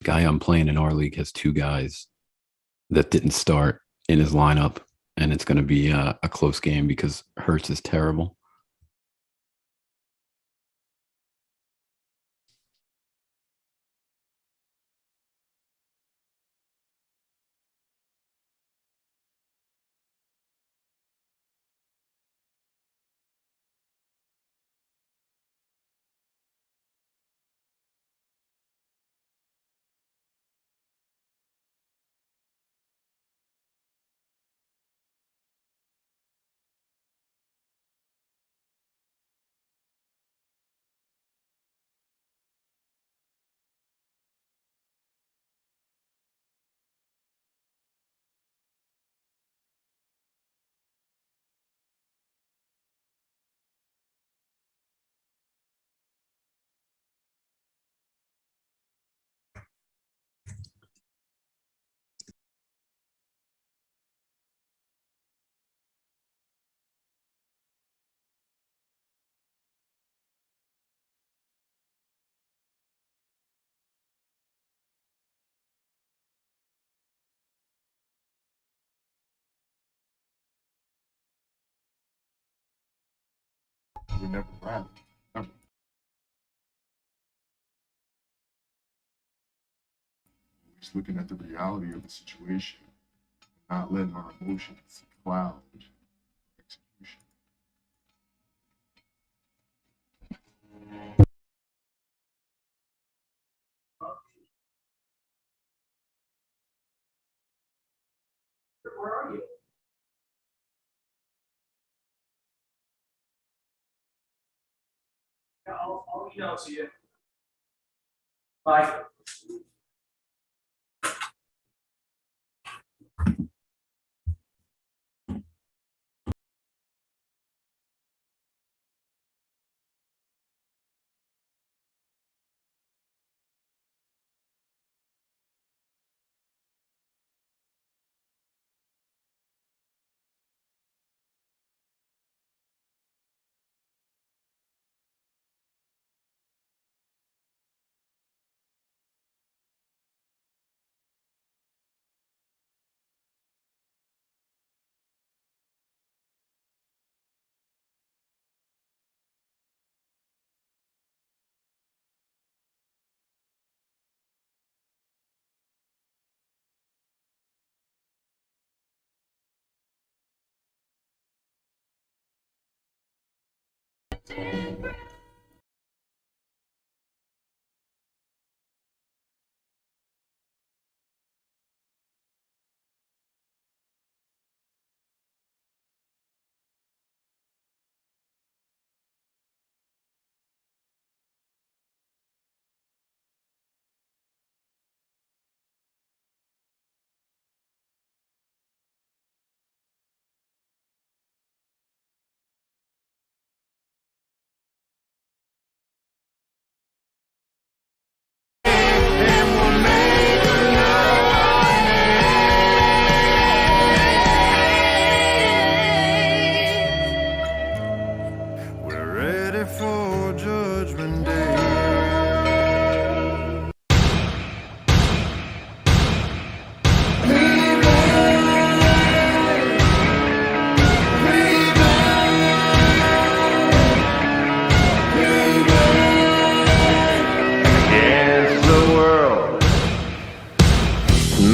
guy I'm playing in our league has two guys that didn't start in his lineup, and it's going to be a close game because Hurts is terrible. We never rallied. Never. Just looking at the reality of the situation, not letting our emotions cloud execution. Where are you? Yeah, I'll email it to you. Bye.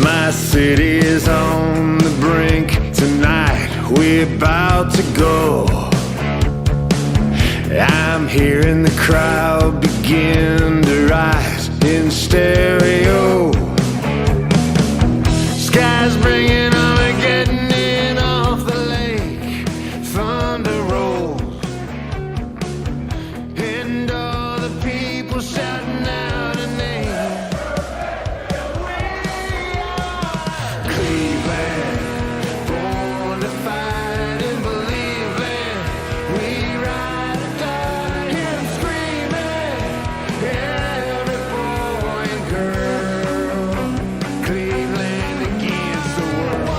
My city is on the brink tonight. We're about to go. I'm hearing the crowd begin to rise in stereo. Sky's bringing Armageddon in off the lake. Thunder rolls, and all the people shouting out a name. Cleveland, born to fight and believe in. We ride or die, hear 'em screaming. Every boy and girl, Cleveland against the world.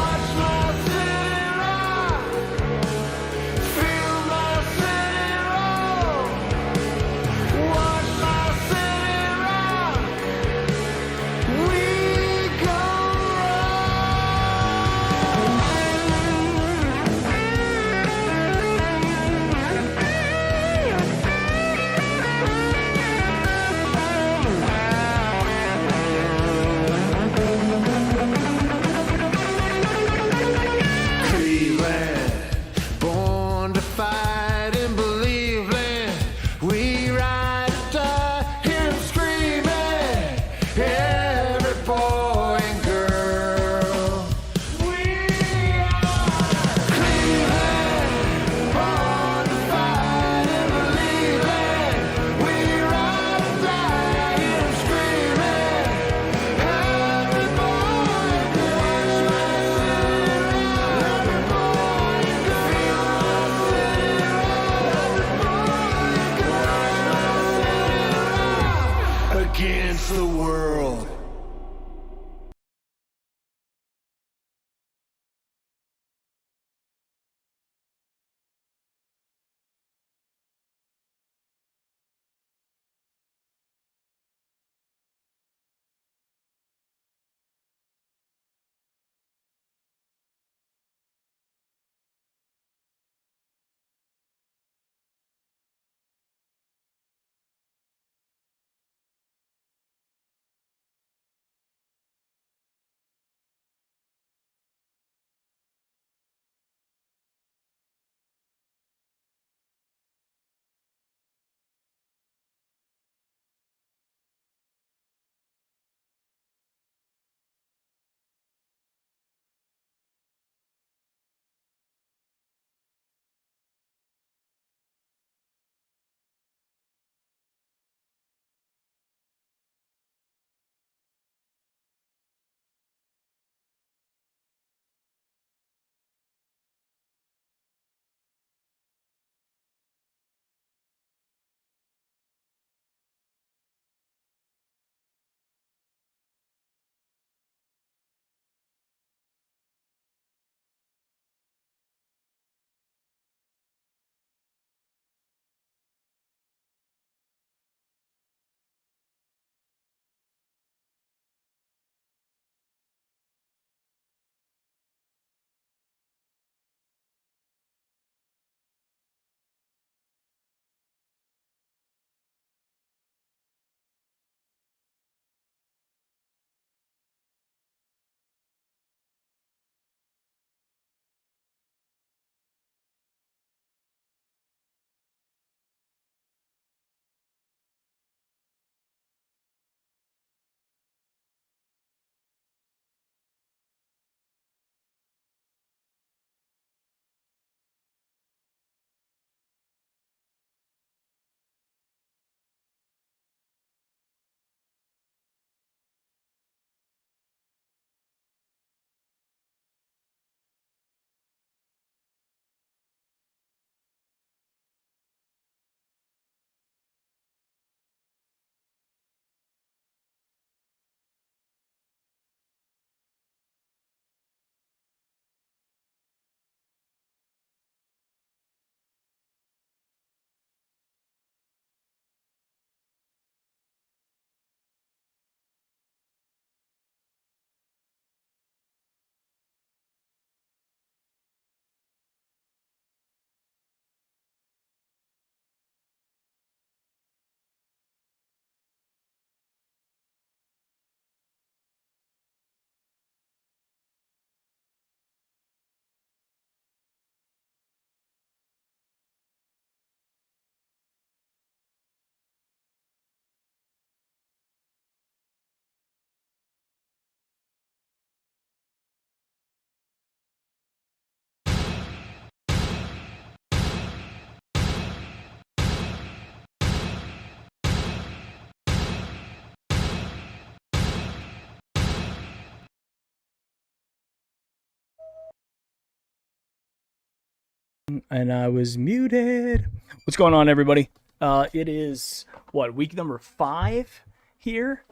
and I was muted. What's going on, everybody? It is week number 5 here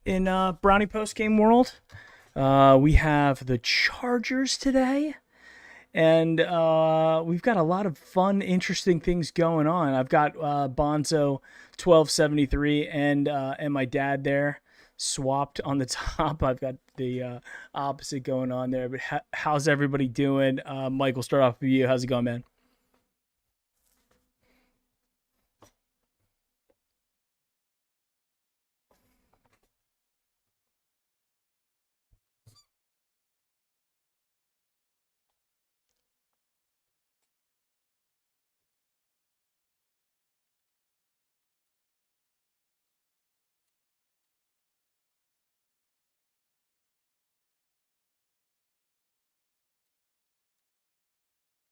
in Brownie Post Game World. We have the Chargers today, and we've got a lot of fun, interesting things going on. I've got Bonzo 1273 and my dad there swapped on the top. I've got the opposite going on there. But how's everybody doing? Michael, start off with you. How's it going, man?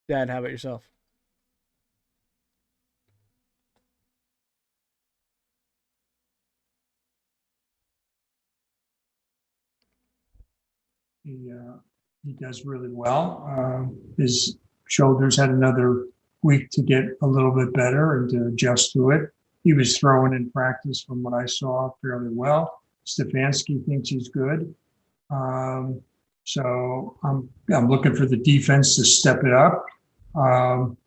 Dad, how about yourself? He does really well. His shoulders had another week to get a little bit better and to adjust to it. He was throwing in practice, from what I saw, fairly well. Stefanski thinks he's good. So I'm looking for the defense to step it up.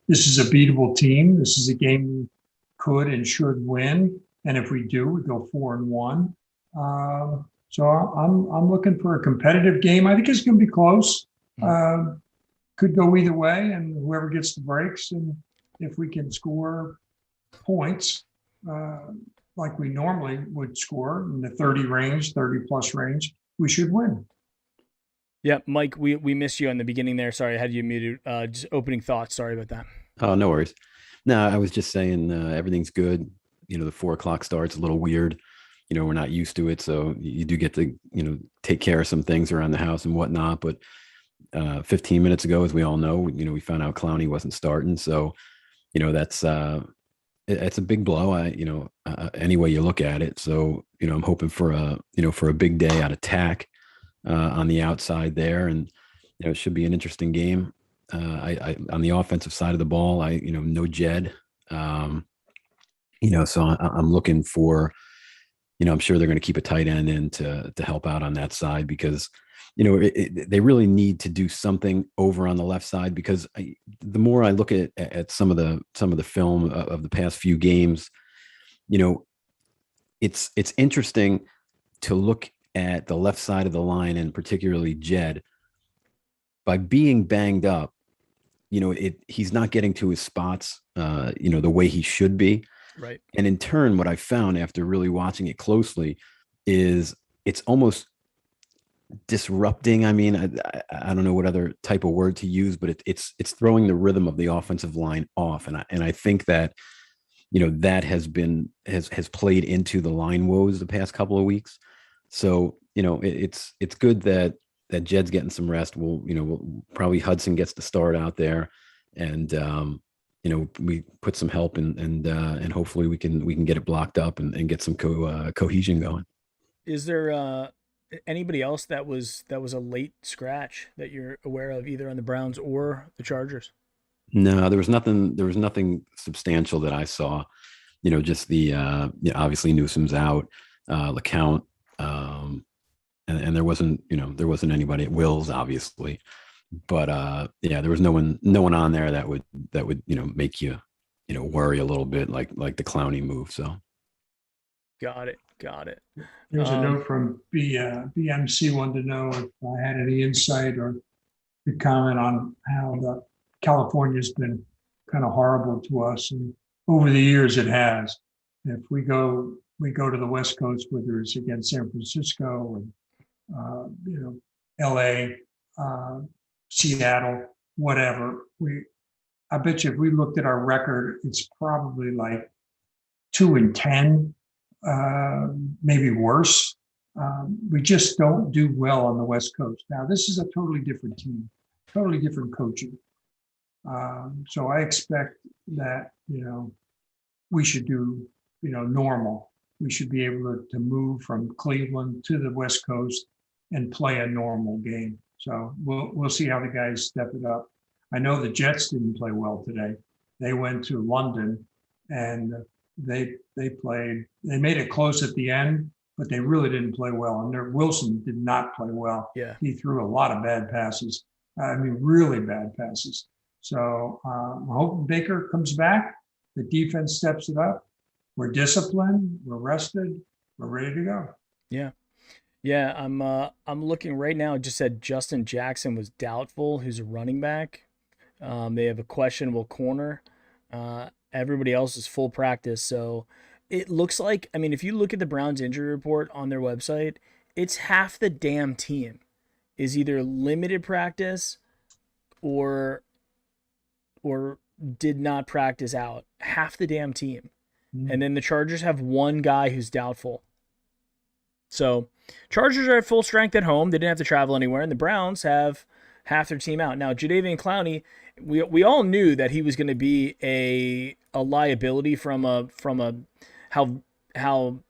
This is a beatable team. This is a game we could and should win. And if we do, we go 4-1. So I'm looking for a competitive game. I think it's going to be close. Could go either way, and whoever gets the breaks, and if we can score points like we normally would score in the 30 range, 30 plus range, we should win. Yeah, Mike, we missed you in the beginning there. Sorry, I had you muted. Just opening thoughts. Sorry about that. Oh, no worries. No, I was just saying everything's good. The 4:00 start's a little weird. We're not used to it. So you do get to, take care of some things around the house and whatnot. But 15 minutes ago, as we all know, we found out Clowney wasn't starting. So, that's it's a big blow. Any way you look at it. So, I'm hoping for a big day out of Tack on the outside there. And, it should be an interesting game. I on the offensive side of the ball, no Jed. So I'm looking for, I'm sure they're going to keep a tight end in to help out on that side because, they really need to do something over on the left side because the more I look at some of the film of the past few games, it's interesting to look at the left side of the line and particularly Jed. By being banged up, he's not getting to his spots, the way he should be. Right. And in turn, what I found after really watching it closely is it's almost disrupting. I mean, I don't know what other type of word to use, but it's throwing the rhythm of the offensive line off. And I think that, that has played into the line woes the past couple of weeks. So, it's good that Jed's getting some rest. We'll probably Hudson gets the start out there and, we put some help and hopefully we can get it blocked up and get some cohesion going. Is there anybody else that was a late scratch that you're aware of, either on the Browns or the Chargers? No, there was nothing substantial that I saw. Just the obviously Newsom's out, LeCount, and there wasn't anybody at Wills, obviously. But there was no one on there that would make you worry a little bit like the Clowney move. So got it. There's a note from BMC wanted to know if I had any insight or could comment on how the California's been kind of horrible to us, and over the years it has. If we go to the West Coast, whether it's against San Francisco and LA. Seattle, whatever. I bet you if we looked at our record, it's probably like 2-10, maybe worse. We just don't do well on the West Coast. Now, this is a totally different team, totally different coaching. So I expect that, we should do, normal. We should be able to move from Cleveland to the West Coast and play a normal game. So we'll see how the guys step it up. I know the Jets didn't play well today. They went to London and they made it close at the end, but they really didn't play well. And Wilson did not play well. Yeah. He threw a lot of bad passes. I mean, really bad passes. So I'm hoping Baker comes back. The defense steps it up. We're disciplined. We're rested. We're ready to go. Yeah. Yeah, I'm looking right now. It just said Justin Jackson was doubtful, who's a running back. They have a questionable corner. Everybody else is full practice. So it looks like, I mean, if you look at the Browns injury report on their website, it's half the damn team is either limited practice or did not practice out. Half the damn team. And then the Chargers have one guy who's doubtful. So Chargers are at full strength at home. They didn't have to travel anywhere. And the Browns have half their team out. Now, Jadeveon Clowney, we all knew that he was going to be a liability from how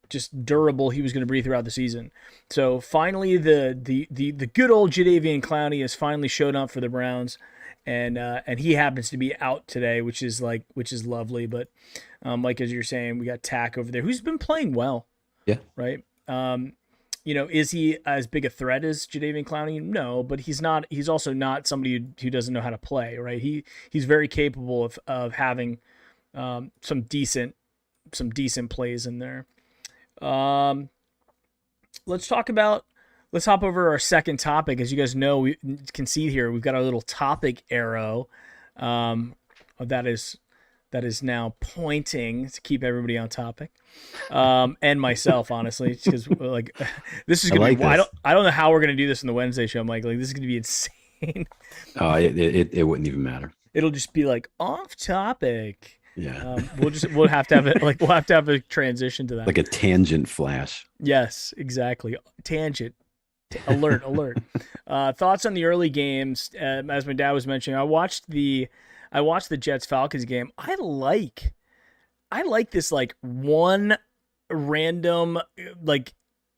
just durable he was going to be throughout the season. So finally, the good old Jadeveon Clowney has finally showed up for the Browns. And he happens to be out today, which is lovely. But like as you're saying, we got Tack over there, who's been playing well. Yeah. Right. Is he as big a threat as Jadeveon Clowney? No, but he's not. He's also not somebody who doesn't know how to play. Right. He's very capable of having some decent plays in there. Let's hop over our second topic. As you guys know, we can see here, we've got our little topic arrow that is now pointing to keep everybody on topic, and myself, honestly, because like this is gonna be. I don't know how we're gonna do this in the Wednesday show, Mike. Like this is gonna be insane. Oh, it wouldn't even matter. It'll just be like off topic. Yeah. We'll have to have it. Like we'll have to have a transition to that. Like a tangent flash. Yes, exactly. Tangent. Alert. Thoughts on the early games. As my dad was mentioning, I watched the Jets Falcons game. I like this like one random like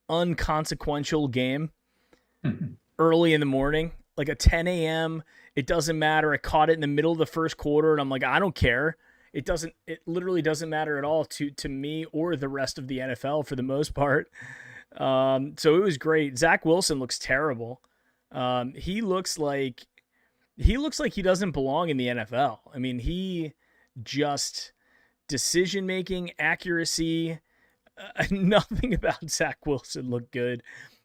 unconsequential game early in the morning, like a 10 a.m. It doesn't matter. I caught it in the middle of the first quarter, and I'm like, I don't care. It literally doesn't matter at all to me or the rest of the NFL for the most part. So it was great. Zach Wilson looks terrible. He looks like he doesn't belong in the NFL. I mean, he just decision-making, accuracy, nothing about Zach Wilson looked good.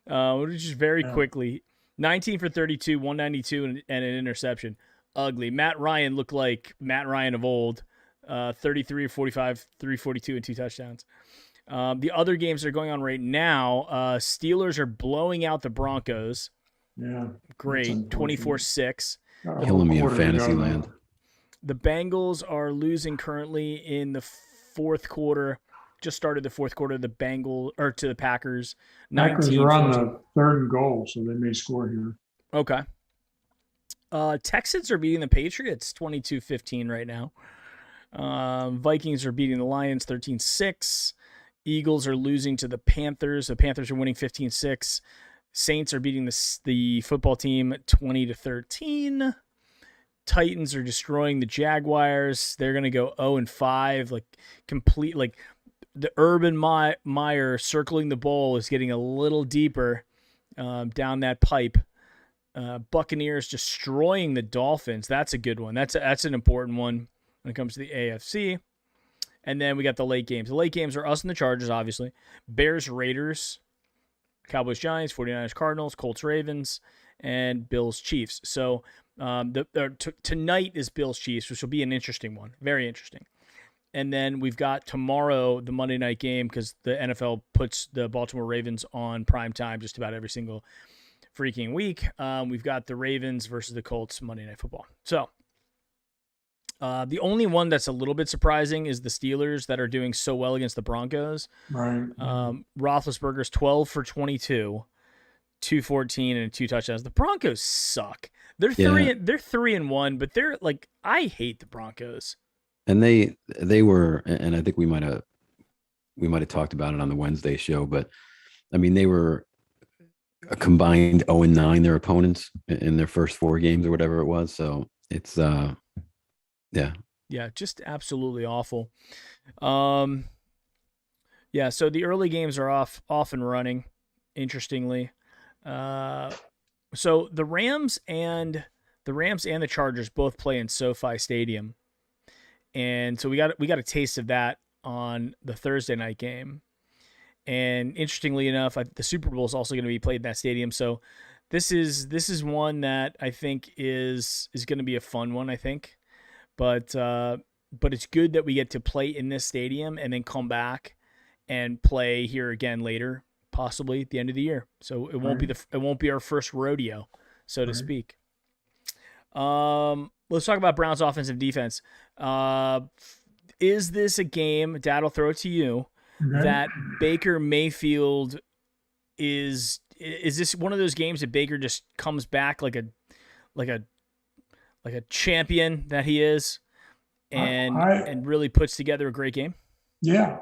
Just very quickly, 19 for 32, 192 and an interception. Ugly. Matt Ryan looked like Matt Ryan of old. 33 or 45, 342 and 2 touchdowns. The other games that are going on right now, Steelers are blowing out the Broncos. Yeah. Great. 24-6. Killing me in fantasy land. The Bengals are losing currently in the fourth quarter. Just started the fourth quarter. The to the Packers. Packers are on the third and goal, so they may score here. Okay. Texans are beating the Patriots 22-15 right now. Vikings are beating the Lions 13-6. Eagles are losing to the Panthers. The Panthers are winning 15-6. Saints are beating the football team 20-13. Titans are destroying the Jaguars. They're going to go 0-5, like complete, like the Urban Meyer circling the bowl is getting a little deeper down that pipe. Buccaneers destroying the Dolphins. That's a good one. That's an important one when it comes to the AFC. And then we got the late games. The late games are us and the Chargers, obviously. Bears, Raiders, Cowboys, Giants, 49ers, Cardinals, Colts, Ravens, and Bills, Chiefs. So tonight is Bills, Chiefs, which will be an interesting one. Very interesting. And then we've got tomorrow the Monday night game because the NFL puts the Baltimore Ravens on prime time just about every single freaking week. We've got the Ravens versus the Colts Monday Night Football. So the only one that's a little bit surprising is the Steelers that are doing so well against the Broncos. Right. Roethlisberger's 12 for 22, 214 and 2 touchdowns. The Broncos suck. They're 3-1, but they're like, I hate the Broncos. And they were, and I think we might have talked about it on the Wednesday show, but I mean, they were a combined 0-9 their opponents in their first 4 games or whatever it was. So it's yeah. Yeah, just absolutely awful. Yeah, so the early games are off and running, interestingly. So the Rams and the Chargers both play in SoFi Stadium. And so we got a taste of that on the Thursday night game. And interestingly enough, the Super Bowl is also going to be played in that stadium. So this is one that I think is going to be a fun one, I think. But it's good that we get to play in this stadium and then come back and play here again later, possibly at the end of the year. So it won't be our first rodeo, so to speak. Let's talk about Browns offense and defense. Is this a game, Dad, I'll throw it to you, that Baker Mayfield is this one of those games that Baker just comes back like a champion that he is and really puts together a great game? Yeah,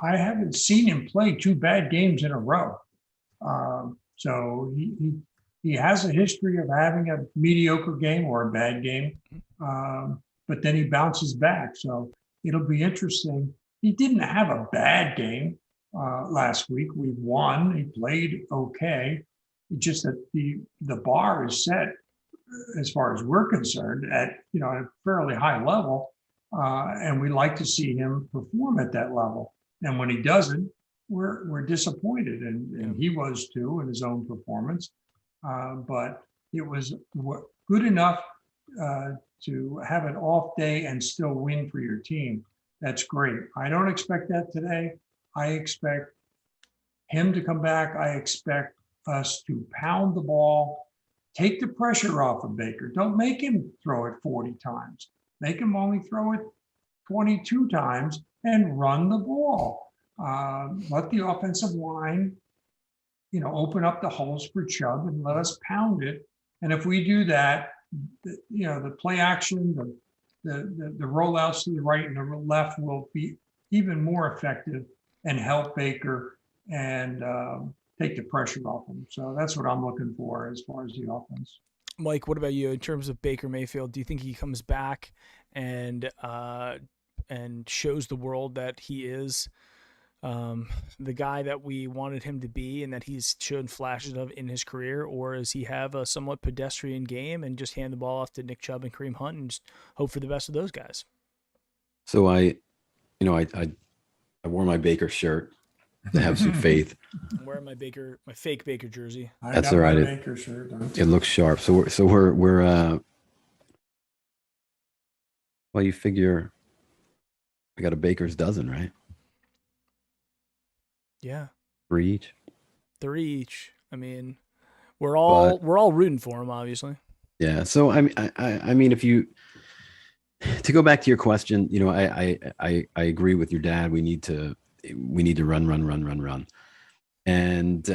I haven't seen him play 2 bad games in a row. So he has a history of having a mediocre game or a bad game, but then he bounces back. So it'll be interesting. He didn't have a bad game last week. We won. He played okay. It's just that the bar is set, as far as we're concerned, at a fairly high level, and we like to see him perform at that level. And when he doesn't, we're disappointed, and he was too in his own performance. But it was good enough to have an off day and still win for your team. That's great. I don't expect that today. I expect him to come back. I expect us to pound the ball, take the pressure off of Baker. Don't make him throw it 40 times. Make him only throw it 22 times and run the ball. Let the offensive line, open up the holes for Chubb and let us pound it. And if we do that, the play action, the rollouts to the right and the left will be even more effective and help Baker and take the pressure off him. So that's what I'm looking for as far as the offense. Mike, what about you in terms of Baker Mayfield? Do you think he comes back and shows the world that he is the guy that we wanted him to be and that he's shown flashes of in his career, or does he have a somewhat pedestrian game and just hand the ball off to Nick Chubb and Kareem Hunt and just hope for the best of those guys? So I wore my Baker shirt to have some faith. I'm wearing my fake Baker jersey. That's all right. Baker shirt. It looks sharp. So we're well, you figure we got a Baker's dozen, right? Yeah. 3 each. I mean, we're all rooting for him, obviously. Yeah. So I mean, if you to go back to your question, I agree with your dad. We need to run. And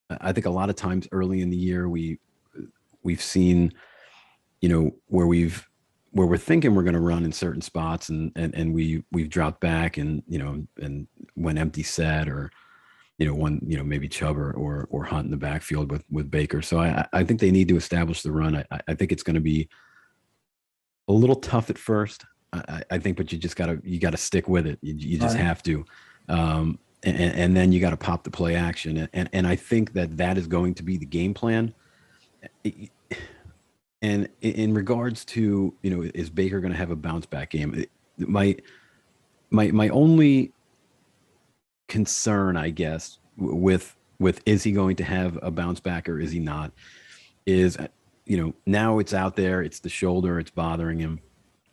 I think a lot of times early in the year we've seen, where we're thinking we're going to run in certain spots and we've dropped back and went empty set or maybe Chubb or Hunt in the backfield with Baker. So I think they need to establish the run. I think it's going to be a little tough at first. I think, but you got to stick with it. You just have to, and then you got to pop the play action. And I think that is going to be the game plan. And in regards to, is Baker going to have a bounce back game? My only concern, I guess, with is he going to have a bounce back or is he not? Is now it's out there, it's the shoulder, it's bothering him.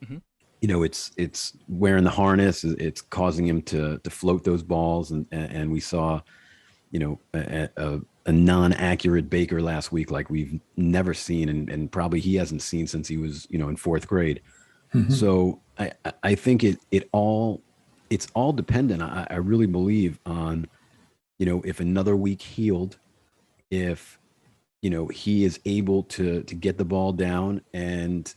Mm-hmm. It's wearing the harness, it's causing him to float those balls, and we saw, a non-accurate Baker last week like we've never seen, and probably he hasn't seen since he was in 4th grade. Mm-hmm. So I think it's all dependent. I really believe on if another week healed, if he is able to get the ball down and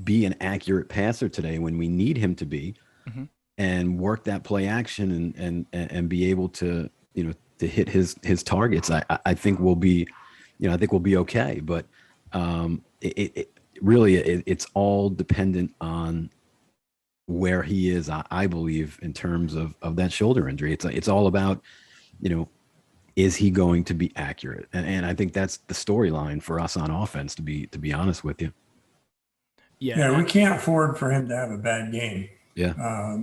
be an accurate passer today when we need him to be, mm-hmm. and work that play action and be able to to hit his targets, I think we'll be, I think we'll be okay. But it's all dependent on where he is, I believe, in terms of that shoulder injury. It's all about, is he going to be accurate? And I think that's the storyline for us on offense, to be honest with you. Yeah, we can't afford for him to have a bad game. Yeah.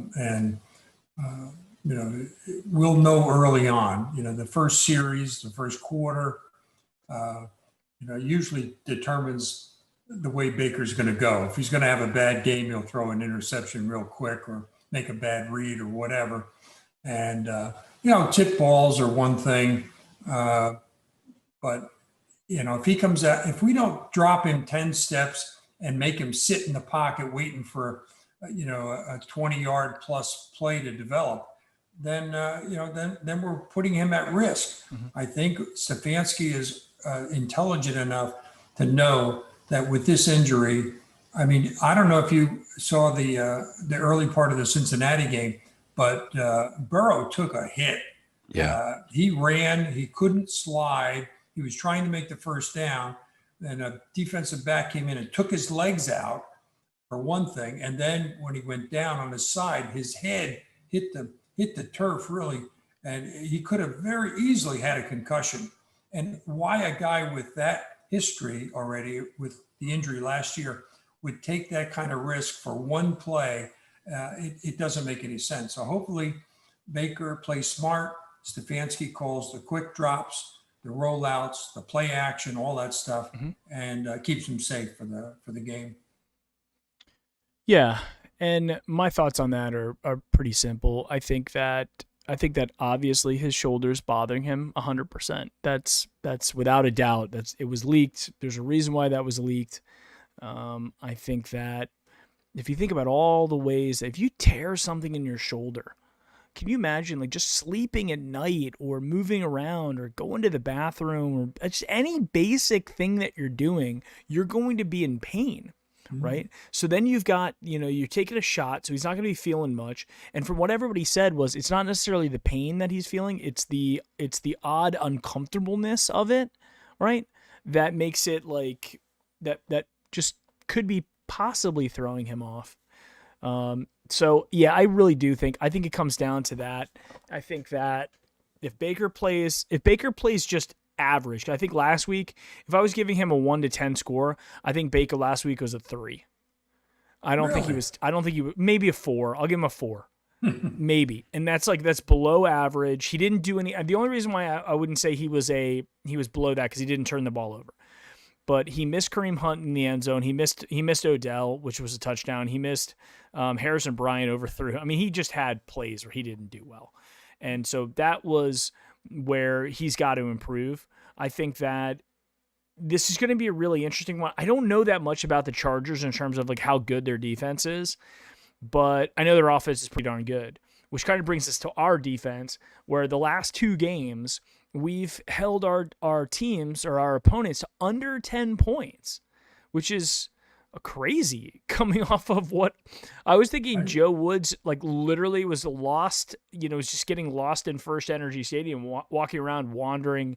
We'll know early on, the first series, the first quarter, usually determines the way Baker's going to go. If he's going to have a bad game, he'll throw an interception real quick or make a bad read or whatever. And, tip balls are one thing. But, if he comes out, if we don't drop him 10 steps and make him sit in the pocket waiting for, a 20-yard plus play to develop, then we're putting him at risk. Mm-hmm. I think Stefanski is intelligent enough to know that with this injury, I mean, I don't know if you saw the early part of the Cincinnati game, but Burrow took a hit. Yeah. He ran, he couldn't slide. He was trying to make the first down. Then a defensive back came in and took his legs out, for one thing. And then when he went down on his side, his head hit the turf really, and he could have very easily had a concussion. And why a guy with that history already, with the injury last year, would take that kind of risk for one play, it doesn't make any sense. So hopefully Baker plays smart. Stefanski calls the quick drops, the rollouts, the play action, all that stuff, mm-hmm. and keeps him safe for the game. Yeah, and my thoughts on that are pretty simple. I think that obviously his shoulder's bothering him 100%. That's without a doubt. It was leaked. There's a reason why that was leaked. I think that if you think about all the ways, if you tear something in your shoulder, can you imagine like just sleeping at night or moving around or going to the bathroom or just any basic thing that you're doing, you're going to be in pain. Mm-hmm. Right. So then you've got, you're taking a shot. So he's not going to be feeling much. And from what everybody said was, it's not necessarily the pain that he's feeling. It's the odd uncomfortableness of it. Right. That makes it like that just could be possibly throwing him off. So yeah, I really do think it comes down to that. I think that if Baker plays just average, I think last week, if I was giving him a 1 to 10 score, I think Baker last week was a 3. I don't think he was maybe a 4. I'll give him a 4. Maybe. And that's below average. He didn't do any, the only reason why I wouldn't say he was below that, because he didn't turn the ball over. But he missed Kareem Hunt in the end zone. He missed Odell, which was a touchdown. He missed Harrison Bryant overthrew. I mean, he just had plays where he didn't do well. And so that was where he's got to improve. I think that this is going to be a really interesting one. I don't know that much about the Chargers in terms of like how good their defense is, but I know their offense is pretty darn good, which kind of brings us to our defense, where the last 2 games, we've held our teams or our opponents to under 10 points, which is crazy coming off of what I was thinking. Joe Woods like literally was lost, was just getting lost in First Energy Stadium, walking around, wandering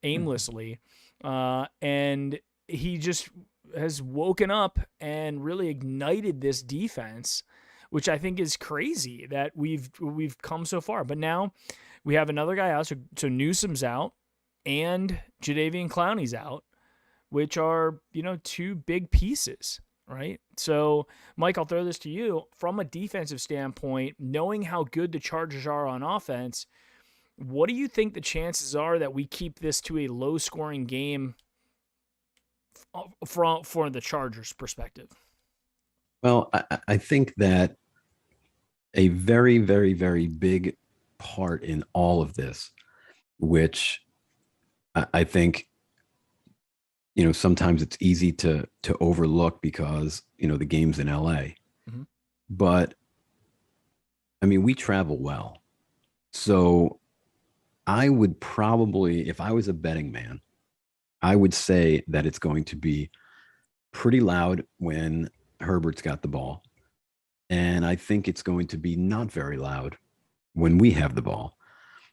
aimlessly. And he just has woken up and really ignited this defense, which I think is crazy that we've come so far. But now we have another guy out, so Newsom's out and Jadeveon Clowney's out, which are, 2 big pieces, right? So, Mike, I'll throw this to you. From a defensive standpoint, knowing how good the Chargers are on offense, what do you think the chances are that we keep this to a low-scoring game for the Chargers' perspective? Well, I think that a very, very, very big part in all of this, which I think, sometimes it's easy to overlook because, the game's in LA. Mm-hmm. But I mean, we travel well. So I would probably, if I was a betting man, I would say that it's going to be pretty loud when Herbert's got the ball. And I think it's going to be not very loud when we have the ball.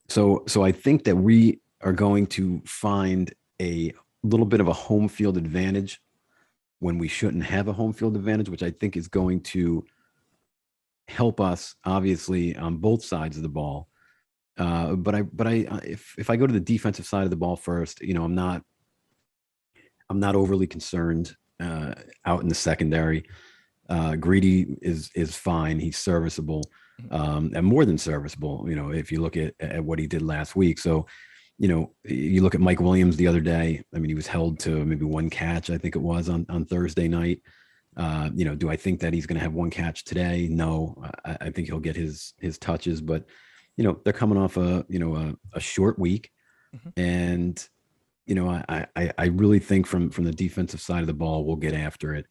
So I think that we are going to find a little bit of a home field advantage when we shouldn't have a home field advantage, which I think is going to help us obviously on both sides of the ball. If I go to the defensive side of the ball first, I'm not overly concerned out in the secondary. Greedy is fine. He's serviceable, and more than serviceable. If you look at what he did last week. So, you look at Mike Williams the other day. I mean, he was held to maybe one catch, I think it was on Thursday night. Do I think that he's going to have one catch today? No, I think he'll get his touches, but they're coming off a short week, and I really think from the defensive side of the ball, we'll get after it.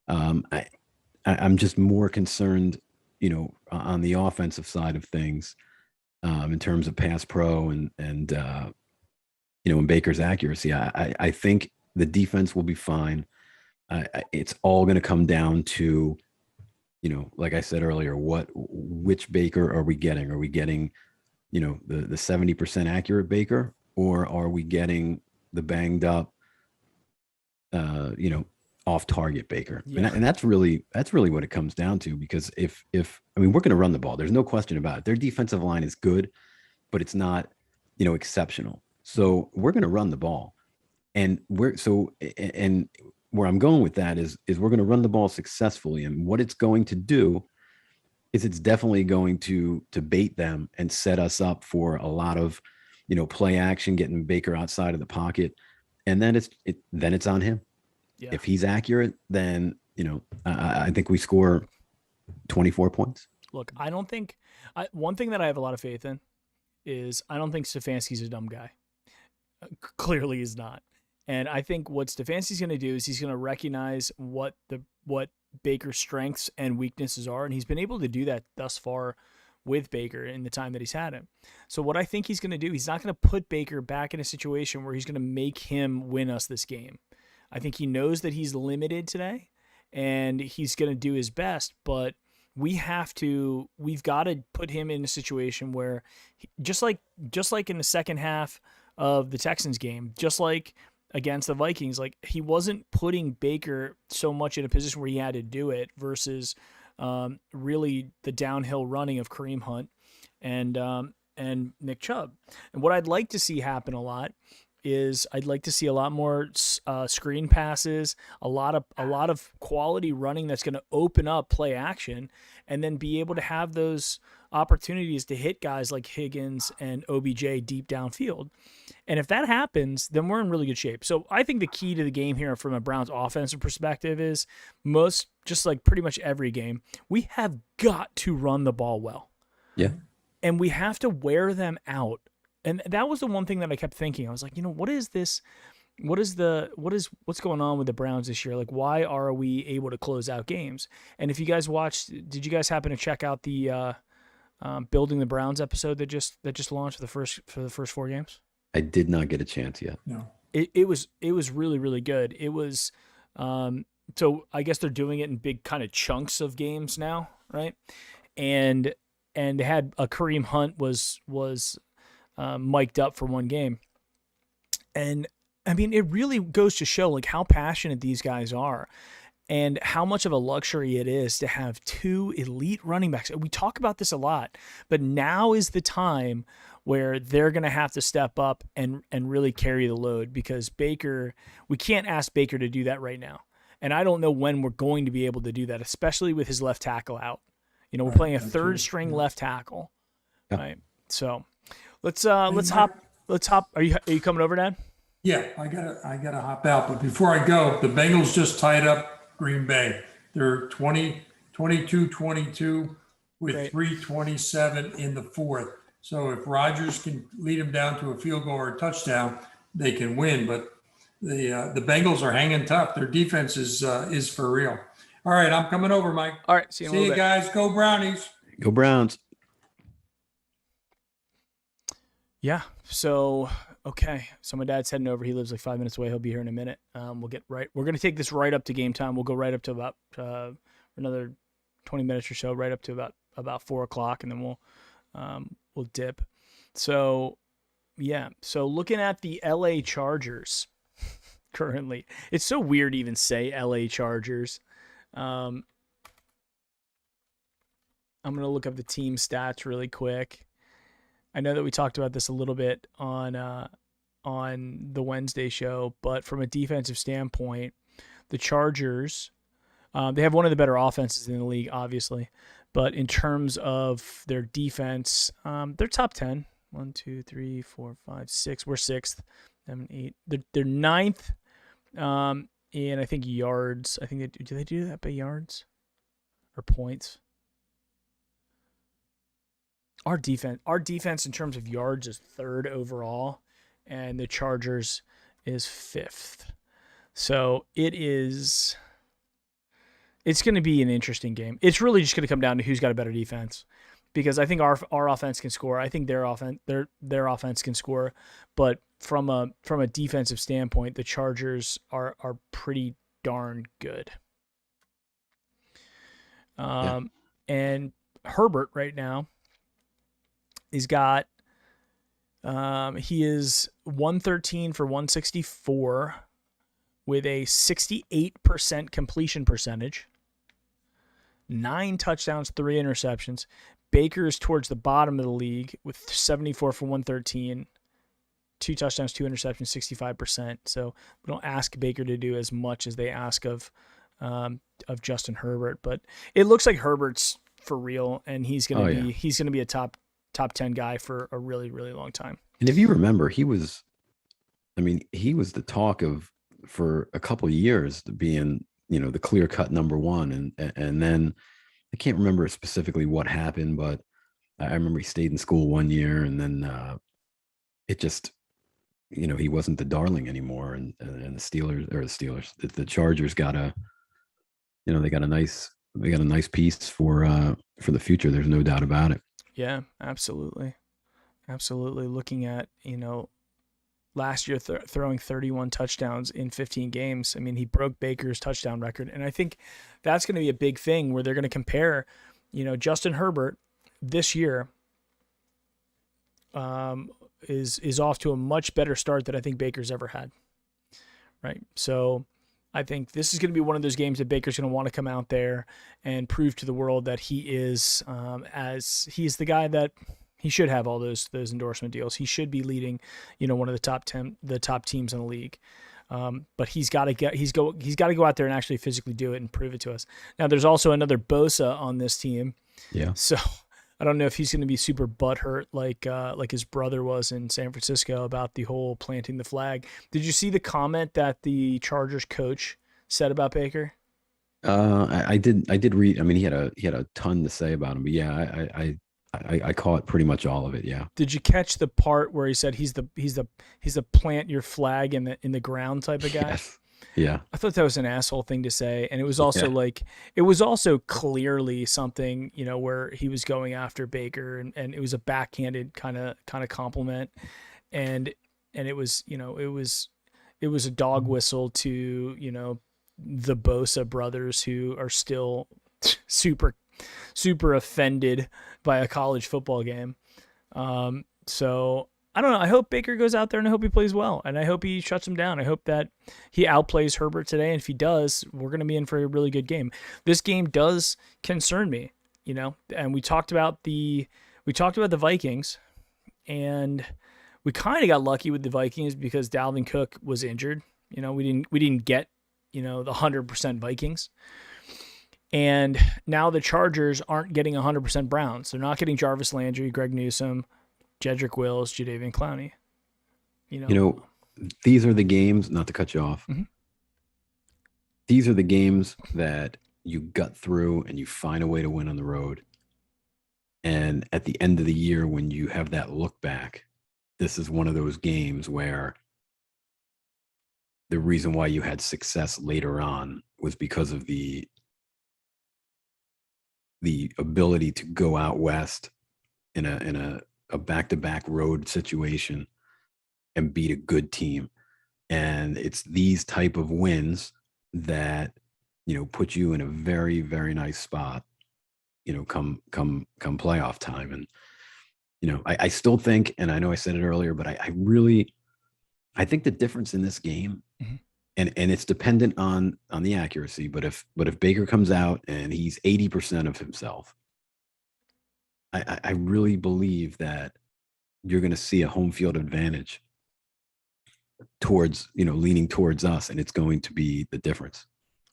I'm just more concerned, on the offensive side of things, in terms of pass pro and Baker's accuracy. I think the defense will be fine. It's all going to come down to, like I said earlier, which Baker are we getting? Are we getting, the 70% accurate Baker, or are we getting the banged up, off target Baker? Yeah. And that's really what it comes down to, because if we're going to run the ball, there's no question about it. Their defensive line is good, but it's not, exceptional. So we're going to run the ball, and where I'm going with that is we're going to run the ball successfully. And what it's going to do is it's definitely going to bait them and set us up for a lot of, play action, getting Baker outside of the pocket. And then it's on him. Yeah. If he's accurate, then, I think we score 24 points. Look, I don't think one thing that I have a lot of faith in is I don't think Stefanski's a dumb guy. Clearly he's not. And I think what Stefanski's going to do is he's going to recognize what Baker's strengths and weaknesses are. And he's been able to do that thus far with Baker in the time that he's had him. So what I think he's going to do, he's not going to put Baker back in a situation where he's going to make him win us this game. I think he knows that he's limited today and he's going to do his best, but we've got to put him in a situation where just like in the second half of the Texans game, just like against the Vikings, like he wasn't putting Baker so much in a position where he had to do it versus really the downhill running of Kareem Hunt and Nick Chubb. And what I'd like to see happen a lot is I'd like to see a lot more screen passes, a lot of quality running that's going to open up play action, and then be able to have those opportunities to hit guys like Higgins and OBJ deep downfield. And if that happens, then we're in really good shape. So I think the key to the game here from a Browns offensive perspective is just like pretty much every game, we have got to run the ball well. Yeah. And we have to wear them out. And that was the one thing that I kept thinking. I was like, what is this? What's going on with the Browns this year? Like, why are we able to close out games? And if you guys watched, did you guys happen to check out the Building the Browns episode that just launched for the first 4 games? I did not get a chance yet. No. It was really, really good. It was so I guess they're doing it in big kind of chunks of games now, right? And they had Kareem Hunt was mic'd up for one game. And I mean, it really goes to show like how passionate these guys are and how much of a luxury it is to have 2 elite running backs. We talk about this a lot, but now is the time where they're going to have to step up and really carry the load, because we can't ask Baker to do that right now. And I don't know when we're going to be able to do that, especially with his left tackle out. We're playing a third string left tackle, right? So let's hop. Are you coming over, Dad? Yeah, I gotta hop out. But before I go, the Bengals just tied up Green Bay. They're 22-22 with Great. 3:27 in the fourth. So if Rodgers can lead them down to a field goal or a touchdown, they can win. But the Bengals are hanging tough. Their defense is for real. All right, I'm coming over, Mike. All right, see you guys. Go Brownies. Go Browns. Yeah. So, okay. So my dad's heading over. He lives like 5 minutes away. He'll be here in a minute. We're going to take this right up to game time. We'll go right up to about another 20 minutes or so, right up to about 4:00, and then we'll dip. So, yeah. So looking at the LA Chargers currently, it's so weird to even say LA Chargers. I'm going to look up the team stats really quick. I know that we talked about this a little bit on the Wednesday show, but from a defensive standpoint, the Chargers, they have one of the better offenses in the league, obviously. But in terms of their defense, they're top 10. 1, 2, 3, 4, 5, 6. We're 6th, 7, 8. They're 9th in, I think, yards. I think do they do that by yards or points? Our defense in terms of yards is 3rd overall, and the Chargers is 5th. So it's going to be an interesting game. It's really just going to come down to who's got a better defense, because I think our offense can score. I think their offense can score, but from a defensive standpoint, the Chargers are pretty darn good. And Herbert right now, he's got he is 113 for 164 with a 68% completion percentage, 9 touchdowns, 3 interceptions. Baker is towards the bottom of the league with 74 for 113, 2 touchdowns, 2 interceptions, 65%. So we don't ask Baker to do as much as they ask of Justin Herbert, but it looks like Herbert's for real, and he's gonna be a top 10 guy for a really, really long time. And if you remember, he was the talk of for a couple of years being, the clear-cut number one, and then I can't remember specifically what happened, but I remember he stayed in school one year, and then it just, he wasn't the darling anymore, and the Chargers got they got a nice piece for the future. There's no doubt about it. Yeah, absolutely. Looking at, last year throwing 31 touchdowns in 15 games. I mean, he broke Baker's touchdown record. And I think that's going to be a big thing where they're going to compare, Justin Herbert this year is off to a much better start than I think Baker's ever had. Right. So I think this is going to be one of those games that Baker's going to want to come out there and prove to the world that he is, as he's the guy that he should have all those endorsement deals. He should be leading, one of the top teams in the league. But he's got to go out there and actually physically do it and prove it to us. Now, there's also another Bosa on this team. Yeah. So I don't know if he's going to be super butthurt like his brother was in San Francisco about the whole planting the flag. Did you see the comment that the Chargers coach said about Baker? I did read. I mean, he had a ton to say about him, but yeah, I caught pretty much all of it. Yeah. Did you catch the part where he said he's the plant your flag in the ground type of guy? Yes. Yeah. I thought that was an asshole thing to say, and it was also it was also clearly something, where he was going after Baker, and it was a backhanded kind of compliment, and it was it was a dog whistle to the Bosa brothers, who are still super offended by a college football game. So I don't know. I hope Baker goes out there, and I hope he plays well, and I hope he shuts him down. I hope that he outplays Herbert today. And if he does, we're going to be in for a really good game. This game does concern me, and we talked about the Vikings, and we kind of got lucky with the Vikings because Dalvin Cook was injured. We didn't get, the 100% Vikings. And now the Chargers aren't getting 100% Browns. They're not getting Jarvis Landry, Greg Newsome, Jedrick Wills, Jadeveon Clowney. These are the games, not to cut you off. Mm-hmm. These are the games that you gut through and you find a way to win on the road. And at the end of the year, when you have that look back, this is one of those games where the reason why you had success later on was because of the ability to go out west in a back-to-back road situation and beat a good team. And it's these type of wins that, put you in a very, very nice spot, come playoff time. And, I still think, and I know I said it earlier, but I think the difference in this game, Mhm. and it's dependent on the accuracy, but if Baker comes out and he's 80% of himself, I really believe that you're going to see a home field advantage towards, leaning towards us, and it's going to be the difference.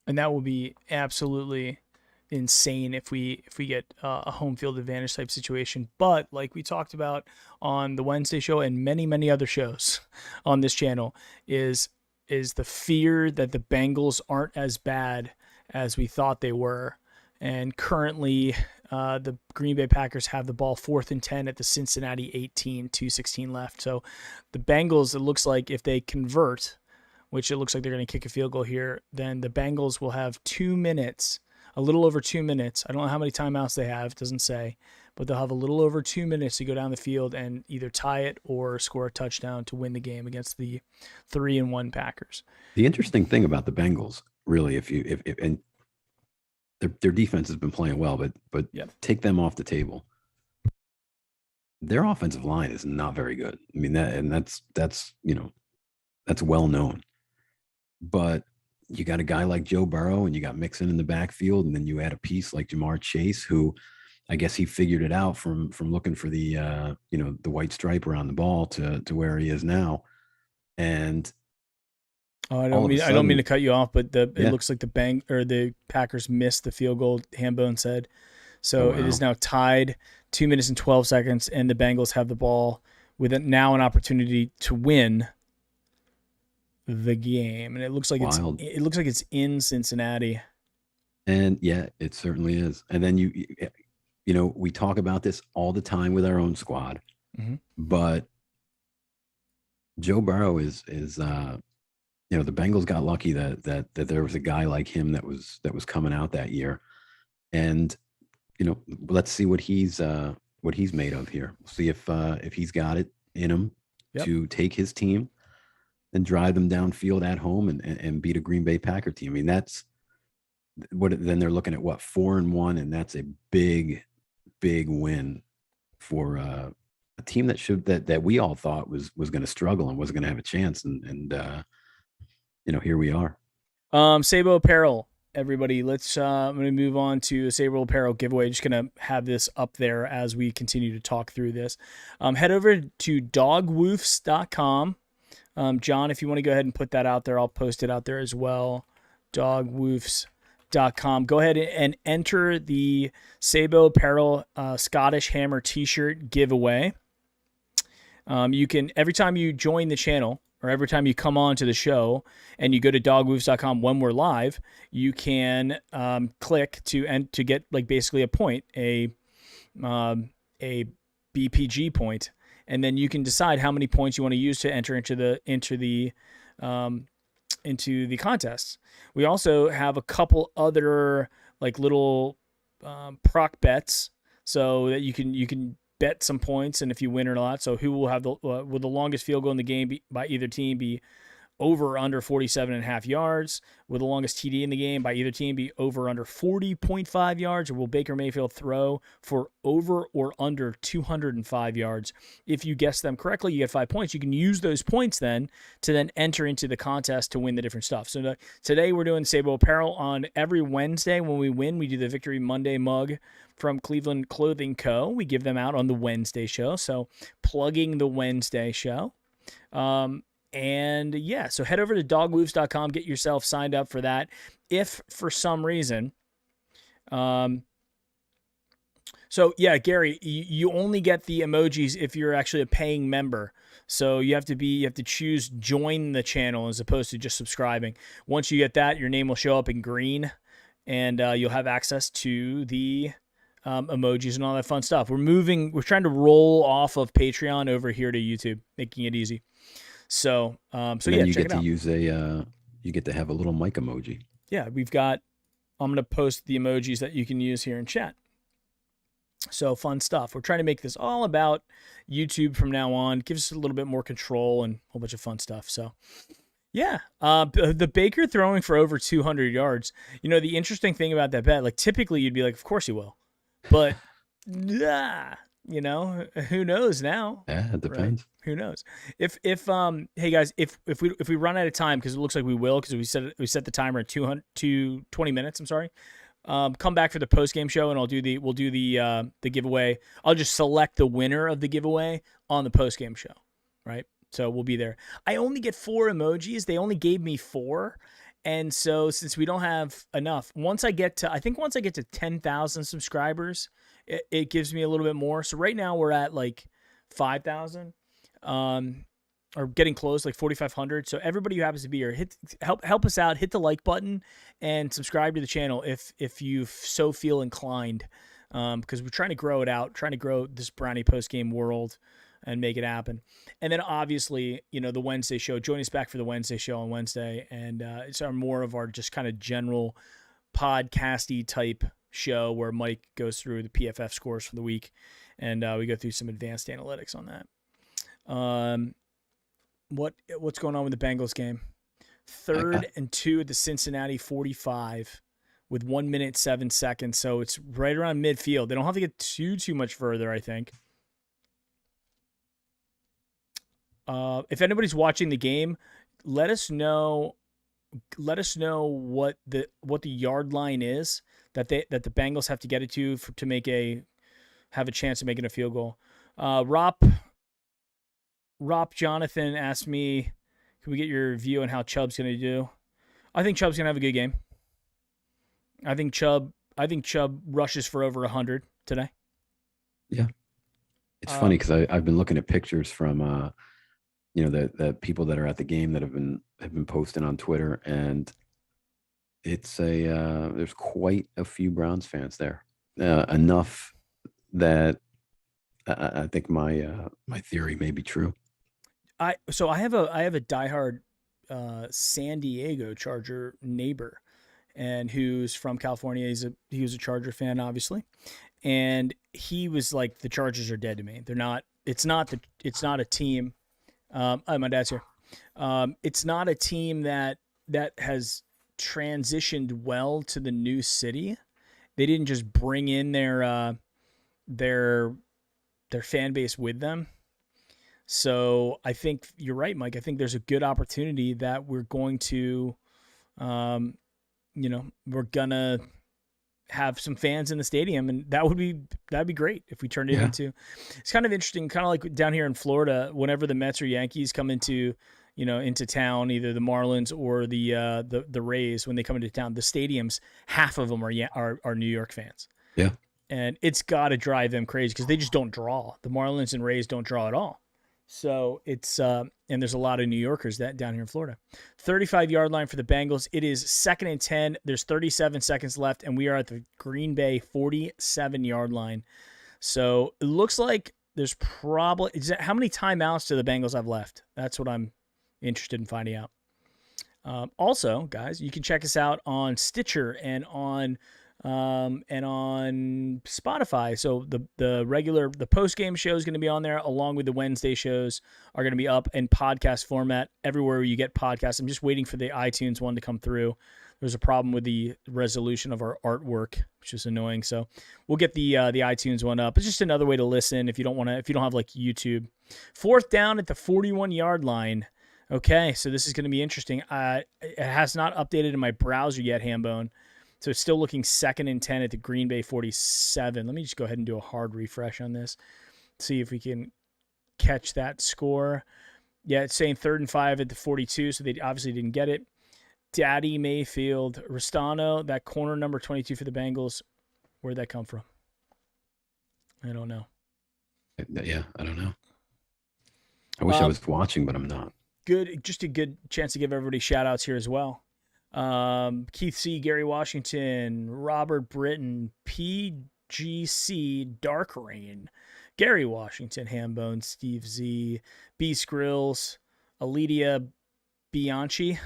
And that will be absolutely insane if we get a home field advantage type situation. But like we talked about on the Wednesday show and many other shows on this channel, is the fear that the Bengals aren't as bad as we thought they were. And currently, the Green Bay Packers have the ball 4th and 10 at the Cincinnati 18, 2:16 left. So the Bengals, it looks like if they convert, which it looks like they're going to kick a field goal here, then the Bengals will have 2 minutes, a little over 2 minutes. I don't know how many timeouts they have, it doesn't say, but they'll have a little over 2 minutes to go down the field and either tie it or score a touchdown to win the game against the 3-1 Packers. The interesting thing about the Bengals, really, if and their defense has been playing well, but Yep. take them off the table. Their offensive line is not very good. I mean, that's well known. But you got a guy like Joe Burrow, and you got Mixon in the backfield, and then you add a piece like Jamar Chase, who I guess he figured it out from looking for the the white stripe around the ball to where he is now. And I all of a don't mean sudden- to cut you off, but it Yeah. looks like the Packers missed the field goal, Hambone said. So Oh, it is wow. now tied 2 minutes and 12 seconds, and the Bengals have the ball with now an opportunity to win the game. And it looks like Wild. it's in Cincinnati. And yeah, it certainly is. And then we talk about this all the time with our own squad, Mhm. but Joe Burrow is the Bengals got lucky that there was a guy like him that was coming out that year, and let's see what he's made of here. We'll see if he's got it in him Yep. to take his team and drive them downfield at home and beat a Green Bay Packer team. I mean, that's what. Then they're looking at 4-1, and that's a big win for a team that we all thought was going to struggle and wasn't going to have a chance, and here we are. Sabo Apparel, everybody. Let's I'm going to move on to a Sabo Apparel giveaway. Just going to have this up there as we continue to talk through this. Head over to dogwoofs.com. John, if you want to go ahead and put that out there, I'll post it out there as well. Dogwoofs.com. Go ahead and enter the Sabo Apparel Scottish Hammer t-shirt giveaway. You can, every time you join the channel, or every time you come on to the show and you go to dogwoofs.com when we're live, you can click to get like basically a point, a BPG point, and then you can decide how many points you want to use to enter into the contests. We also have a couple other like little proc bets, so that you can bet some points, and if you win or not. So who will have the longest field goal in the game by either team be over or under 47.5 yards? Will the longest TD in the game by either team be over or under 40.5 yards? Or will Baker Mayfield throw for over or under 205 yards? If you guess them correctly, you get 5 points. You can use those points then to enter into the contest to win the different stuff. So today we're doing Sabo Apparel. On every Wednesday when we win, we do the Victory Monday mug from Cleveland Clothing Co. We give them out on the Wednesday show. So plugging the Wednesday show. And yeah, so head over to dogwoofs.com, get yourself signed up for that. If for some reason, so yeah, Gary, you only get the emojis if you're actually a paying member. So you have to choose join the channel as opposed to just subscribing. Once you get that, your name will show up in green, and you'll have access to the emojis and all that fun stuff. We're trying to roll off of Patreon over here to YouTube, making it easy. So yeah, you check get it out. to use you get to have a little mic emoji. Yeah, I'm going to post the emojis that you can use here in chat. So fun stuff. We're trying to make this all about YouTube from now on. Gives us a little bit more control and a whole bunch of fun stuff. So yeah, the Baker throwing for over 200 yards. The interesting thing about that bet, like typically you'd be like, of course he will, but You know, who knows now? Yeah, it depends. Who knows? If hey guys, if we run out of time, because it looks like we will, because we set the timer at 20 minutes. I'm sorry. Come back for the post game show, and we'll do the giveaway. I'll just select the winner of the giveaway on the post game show, right? So we'll be there. I only get 4 emojis. They only gave me 4. And so since we don't have enough, once I get to 10,000 subscribers, it gives me a little bit more. So right now we're at like 5,000, or getting close, like 4,500. So everybody who happens to be here, help us out, hit the like button and subscribe to the channel if you so feel inclined. Because we're trying to grow it out, trying to grow this Brownie post game world and make it happen. And then obviously, you know, the Wednesday show, join us back for the Wednesday show on Wednesday. And it's more of our just kind of general podcasty type show where Mike goes through the PFF scores for the week. And we go through some advanced analytics on that. What's going on with the Bengals game? 3rd and 2 at the Cincinnati 45 with 1 minute, 7 seconds. So it's right around midfield. They don't have to get too much further, I think. If anybody's watching the game, let us know what the yard line is that the Bengals have to get it to have a chance of making a field goal. Rob Jonathan asked me, can we get your view on how Chubb's going to do? I think Chubb's going to have a good game. I think Chubb rushes for over 100 today. Yeah. It's funny because I've been looking at pictures from the people that are at the game that have been posting on Twitter, and it's there's quite a few Browns fans there, enough that I think my theory may be true. I have a diehard San Diego Charger neighbor, and who's from California. He was a Charger fan, obviously, and he was like, the Chargers are dead to me. They're not. It's not a team. My dad's here. It's not a team that has transitioned well to the new city. They didn't just bring in their fan base with them. So I think you're right, Mike. I think there's a good opportunity that we're going to, we're gonna have some fans in the stadium, and that'd be great if we turned it into. It's kind of interesting, kind of like down here in Florida, whenever the Mets or Yankees come into town, either the Marlins or the Rays, when they come into town, the stadiums, half of them are New York fans. Yeah, and it's got to drive them crazy because they just don't draw. The Marlins and Rays don't draw at all. So it's and there's a lot of New Yorkers that down here in Florida. 35-yard line for the Bengals. It is 2nd and 10. There's 37 seconds left, and we are at the Green Bay 47-yard line. So it looks like there's probably how many timeouts do the Bengals have left? That's what I'm interested in finding out. Also, guys, you can check us out on Stitcher and on Spotify. So the post game show is going to be on there, along with the Wednesday shows are going to be up in podcast format everywhere you get podcasts. I'm just waiting for the iTunes one to come through. There's a problem with the resolution of our artwork, which is annoying. So we'll get the iTunes one up. It's just another way to listen if you don't have like YouTube. 4th down at the 41-yard line. Okay, so this is going to be interesting. It has not updated in my browser yet, Hambone. So it's still looking 2nd and 10 at the Green Bay 47. Let me just go ahead and do a hard refresh on this. See if we can catch that score. Yeah, it's saying 3rd and 5 at the 42, so they obviously didn't get it. Daddy Mayfield, Restano, that corner number 22 for the Bengals. Where'd that come from? I don't know. Yeah, I don't know. I wish I was watching, but I'm not. Good, just a good chance to give everybody shout outs here as well. Keith C, Gary Washington, Robert Britton, PGC, Dark Rain, Gary Washington, Hambone, Steve Z, B Skrills, Alidia Bianchi,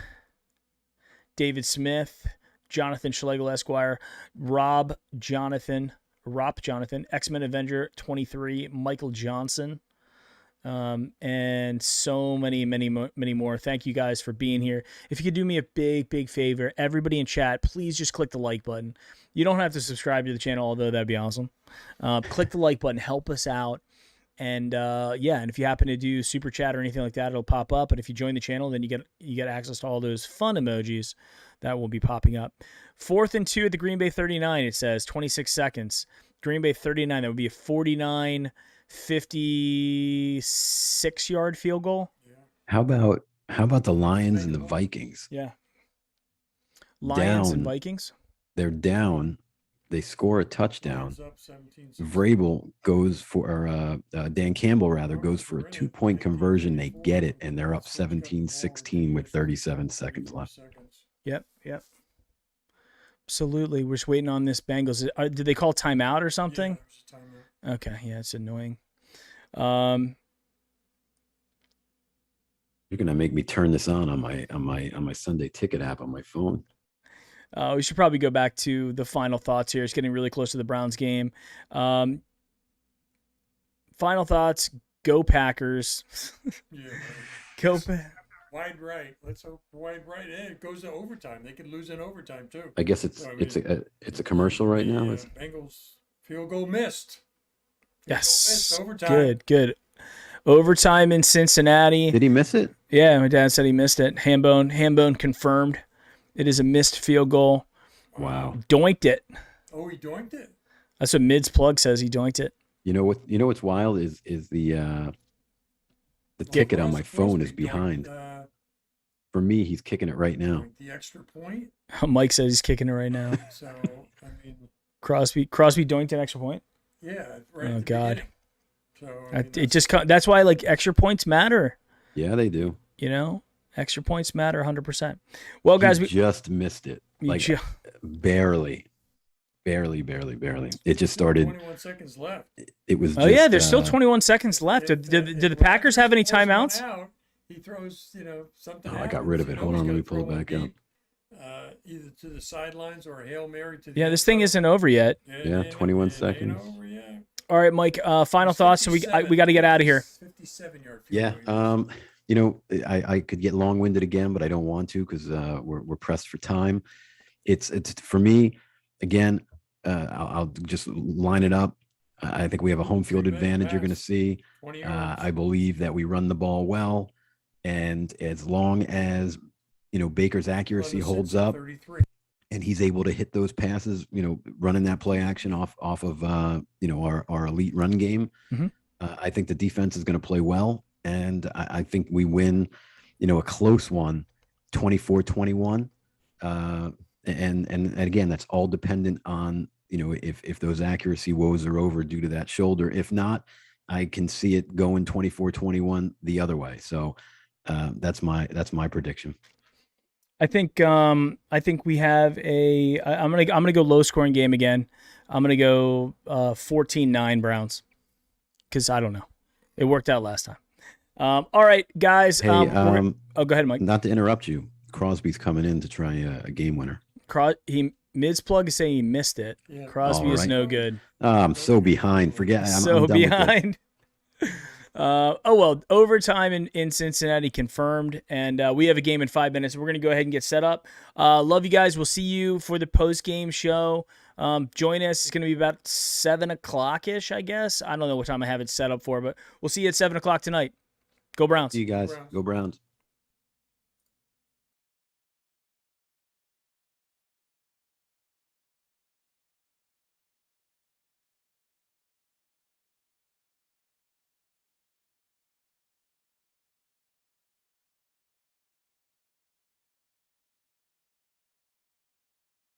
David Smith, Jonathan Schlegel Esquire, Rob Jonathan, X-Men Avenger 23, Michael Johnson, and so many more. Thank you guys for being here. If you could do me a big favor, everybody in chat, please just click the like button. You don't have to subscribe to the channel, although that'd be awesome. Click the like button, help us out. And yeah, and if you happen to do super chat or anything like that, it'll pop up. And if you join the channel, then you get access to all those fun emojis that will be popping up. 4th and 2 at the Green Bay 39. It says 26 seconds. Green Bay 39. That would be a 49, 56-yard field goal. How about the Lions and the Vikings? Yeah. Lions and Down. Vikings. They're down. They score a touchdown. Lions up 17-16. Vrabel goes for, Dan Campbell rather, goes for a 2-point conversion. They get it, and they're up 17-16 with 37 seconds left. Yep. Absolutely. We're just waiting on this Bengals. Did they call timeout or something? Yeah, there's a timeout. Okay, yeah, it's annoying. You're gonna make me turn this on my Sunday Ticket app on my phone. We should probably go back to the final thoughts here. It's getting really close to the Browns game. Final thoughts. Go Packers. Yeah. Go. Wide right. Let's hope wide right. And it goes to overtime. They could lose in overtime too. I guess it's So, I it's a commercial right now. The Bengals field goal missed. Field goal Yes. missed. Overtime. Good. Overtime in Cincinnati. Did he miss it? Yeah, my dad said he missed it. Hambone confirmed. It is a missed field goal. Wow. Doinked it. Oh, he doinked it. That's what Mid's plug says. He doinked it. You know what's wild is the ticket on my phone is behind. For me, he's kicking it right now. The extra point. Mike says he's kicking it right now. So I mean, Crosby doinked an extra point. yeah. Right Oh at the God. beginning. So I mean, That's why like extra points matter. Yeah, they do. You know, extra points matter 100%. Well, guys, He just missed it. Like barely. It just started. 21 seconds left. It was. oh just, yeah, there's still 21 seconds left. Did the Packers have any timeouts? Out, he throws, something. Oh, I got rid of it. Hold on, let me pull it back up. Either to the sidelines or a Hail Mary to the Yeah, this thing isn't over yet. Yeah, 21 seconds. All right, Mike. Final thoughts. So we got to get out of here. 57-yard field Yeah. goal. I could get long-winded again, but I don't want to because we're pressed for time. It's for me again. I'll just line it up. I think we have a home field advantage. You're going to see. 20 yards. I believe that we run the ball well, and as long as Baker's accuracy holds up 33. and he's able to hit those passes, running that play action off of our elite run game, Mhm. I think the defense is going to play well, and I think we win, a close one, 24-21. And again, that's all dependent on, if those accuracy woes are over due to that shoulder. If not, I can see it going 24-21 the other way. So that's my prediction. I think we have I'm gonna go low scoring game again. I'm gonna go 14-9 Browns because I don't know. It worked out last time. All right, guys. Hey, go ahead, Mike. Not to interrupt you. Crosby's coming in to try a game winner. Mid's plug is saying he missed it. Yeah. Crosby is All right. no good. I'm so behind. Forget. I'm So done with this. behind. Overtime in Cincinnati confirmed, and we have a game in 5 minutes. We're going to go ahead and get set up. Love you guys. We'll see you for the post-game show. Join us. It's going to be about 7 o'clock-ish, I guess. I don't know what time I have it set up for, but we'll see you at 7 o'clock tonight. Go Browns. See you guys. Browns. Go Browns.